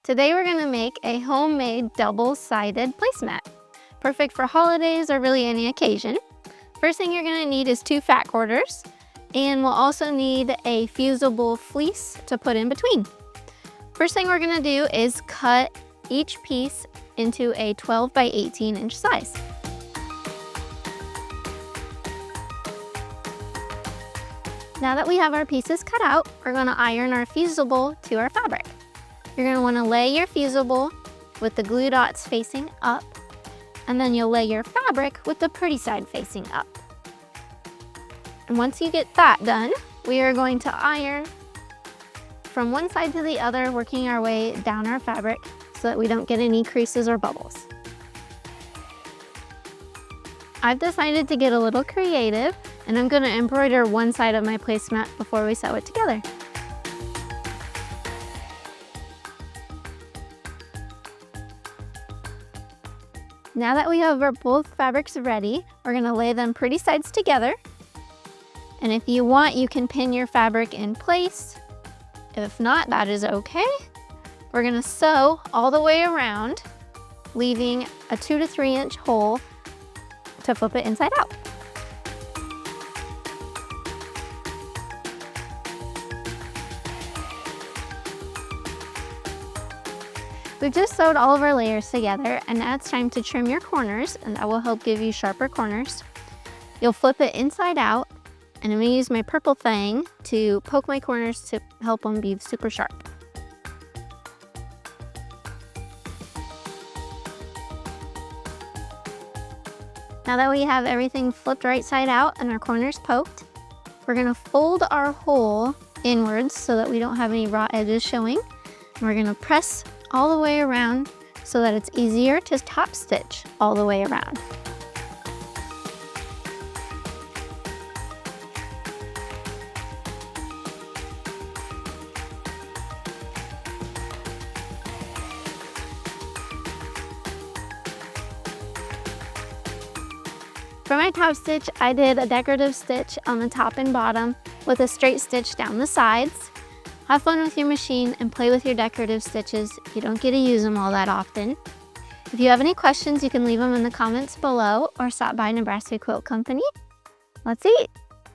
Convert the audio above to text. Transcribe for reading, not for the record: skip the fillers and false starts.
Today we're gonna make a homemade double-sided placemat. Perfect for holidays or really any occasion. First thing you're gonna need is 2 fat quarters, and we'll also need a fusible fleece to put in between. First thing we're gonna do is cut each piece into a 12 by 18 inch size. Now that we have our pieces cut out, we're gonna iron our fusible to our fabric. You're gonna wanna lay your fusible with the glue dots facing up, and then you'll lay your fabric with the pretty side facing up. And once you get that done, we are going to iron from one side to the other, working our way down our fabric so that we don't get any creases or bubbles. I've decided to get a little creative, and I'm gonna embroider one side of my placemat before we sew it together. Now that we have our both fabrics ready, we're gonna lay them pretty sides together. And if you want, you can pin your fabric in place. If not, that is okay. We're gonna sew all the way around, leaving a 2 to 3 inch hole to flip it inside out. We've just sewed all of our layers together, and now it's time to trim your corners, and that will help give you sharper corners. You'll flip it inside out, and I'm gonna use my purple thing to poke my corners to help them be super sharp. Now that we have everything flipped right side out and our corners poked, we're gonna fold our hole inwards so that we don't have any raw edges showing. And we're gonna press all the way around so that it's easier to top stitch all the way around. For my top stitch, I did a decorative stitch on the top and bottom with a straight stitch down the sides. Have fun with your machine and play with your decorative stitches. You don't get to use them all that often. If you have any questions, you can leave them in the comments below or stop by Nebraska Quilt Company. Let's eat!